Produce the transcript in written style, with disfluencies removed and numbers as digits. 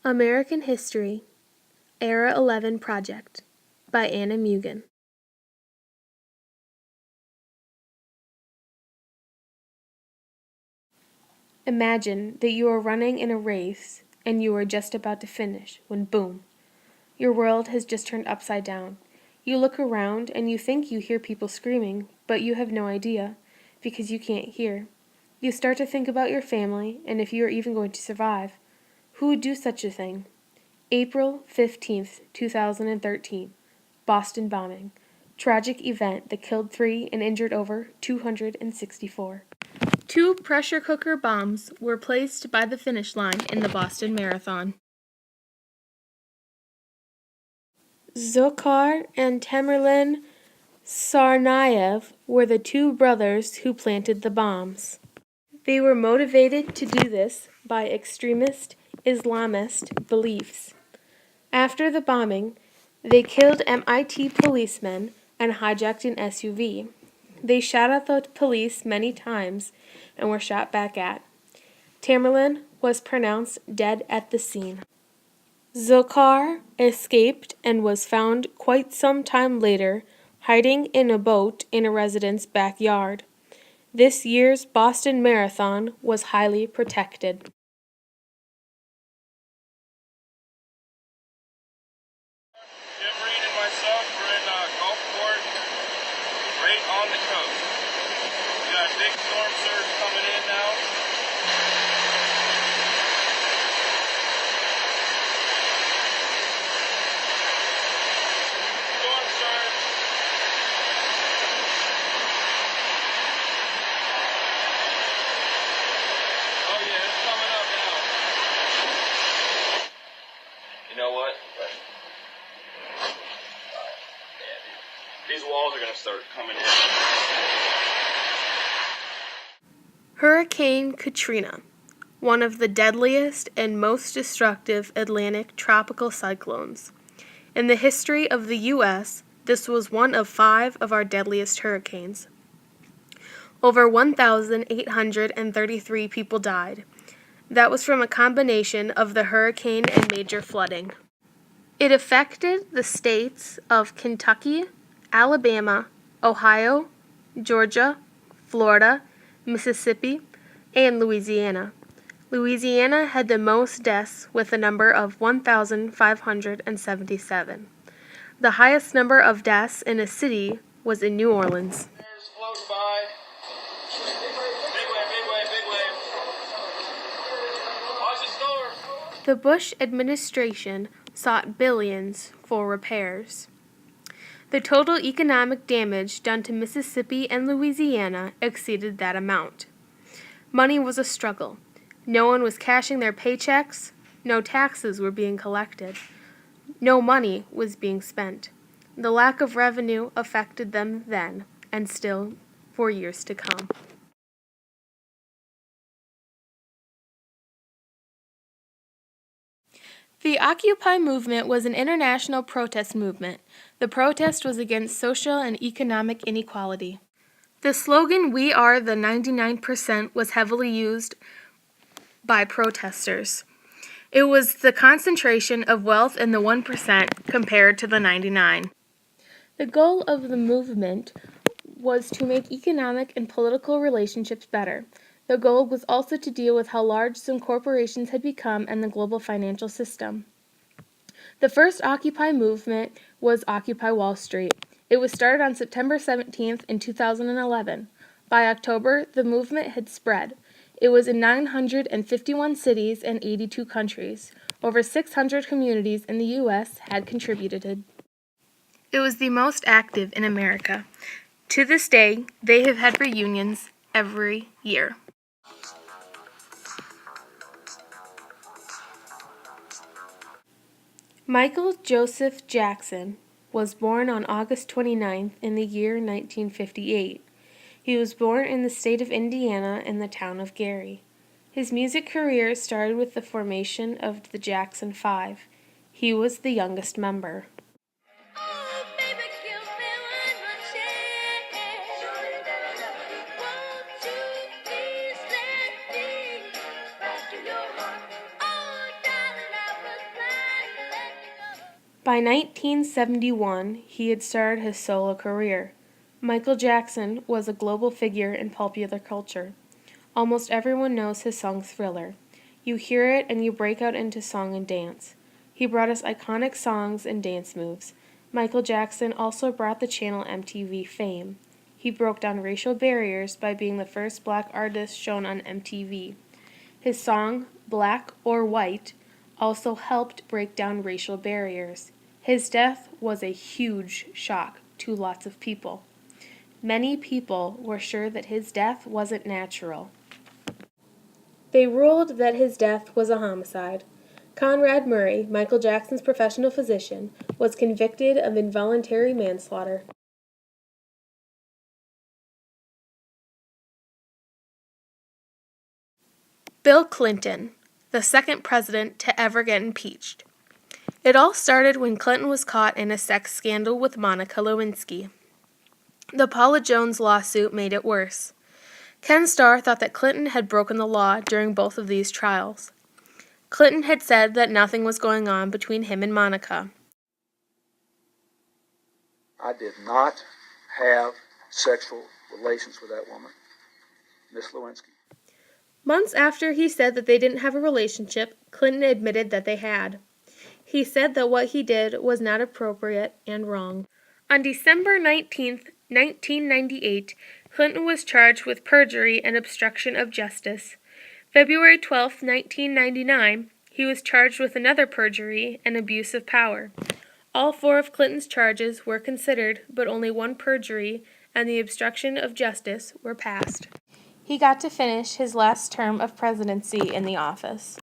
American History, Era 11 Project by Anna Mugan. Imagine that you are running in a race and you are just about to finish when boom, your world has just turned upside down. You look around and you think you hear people screaming, but you have no idea because you can't hear. You start to think about your family and if you are even going to survive. Who would do such a thing? April 15th, 2013. Boston bombing. Tragic event that killed 3 and injured over 264. 2 pressure cooker bombs were placed by the finish line in the Boston Marathon. Zokhar and Tamerlan Tsarnaev were the 2 brothers who planted the bombs. They were motivated to do this by extremist Islamist beliefs. After the bombing, they killed MIT policemen and hijacked an SUV. They shot at the police many times and were shot back at. Tamerlan was pronounced dead at the scene. Zokhar escaped and was found quite some time later hiding in a boat in a resident's backyard. This year's Boston Marathon was highly protected. Right on the coast. We got a big storm surge coming in now. Storm surge. Oh yeah, it's coming up now. You know what? These walls are going to start coming in. Hurricane Katrina, one of the deadliest and most destructive Atlantic tropical cyclones. In the history of the U.S., this was one of 5 of our deadliest hurricanes. Over 1,833 people died. That was from a combination of the hurricane and major flooding. It affected the states of Kentucky, Alabama, Ohio, Georgia, Florida, Mississippi, and Louisiana. Louisiana had the most deaths with a number of 1,577. The highest number of deaths in a city was in New Orleans. There's floating by. Big wave. Watch the storm. The Bush administration sought billions for repairs. The total economic damage done to Mississippi and Louisiana exceeded that amount. Money was a struggle. No one was cashing their paychecks. No taxes were being collected. No money was being spent. The lack of revenue affected them then, and still for years to come. The Occupy movement was an international protest movement. The protest was against social and economic inequality. The slogan, "We are the 99%, was heavily used by protesters. It was the concentration of wealth in the 1% compared to the 99. The goal of the movement was to make economic and political relationships better. The goal was also to deal with how large some corporations had become and the global financial system. The first Occupy movement was Occupy Wall Street. It was started on September 17th in 2011. By October, the movement had spread. It was in 951 cities and 82 countries. Over 600 communities in the U.S. had contributed. It was the most active in America. To this day, they have had reunions every year. Michael Joseph Jackson was born on August 29th in the year 1958. He was born in the state of Indiana in the town of Gary. His music career started with the formation of the Jackson 5. He was the youngest member. By 1971, he had started his solo career. Michael Jackson was a global figure in popular culture. Almost everyone knows his song Thriller. You hear it and you break out into song and dance. He brought us iconic songs and dance moves. Michael Jackson also brought the channel MTV fame. He broke down racial barriers by being the first black artist shown on MTV. His song, Black or White, also helped break down racial barriers. His death was a huge shock to lots of people. Many people were sure that his death wasn't natural. They ruled that his death was a homicide. Conrad Murray, Michael Jackson's professional physician, was convicted of involuntary manslaughter. Bill Clinton, the second president to ever get impeached. It all started when Clinton was caught in a sex scandal with Monica Lewinsky. The Paula Jones lawsuit made it worse. Ken Starr thought that Clinton had broken the law during both of these trials. Clinton had said that nothing was going on between him and Monica. I did not have sexual relations with that woman, Miss Lewinsky. Months after he said that they didn't have a relationship, Clinton admitted that they had. He said that what he did was not appropriate and wrong. On December 19, 1998, Clinton was charged with perjury and obstruction of justice. February 12, 1999, he was charged with another perjury and abuse of power. All four of Clinton's charges were considered, but only one perjury and the obstruction of justice were passed. He got to finish his last term of presidency in the office.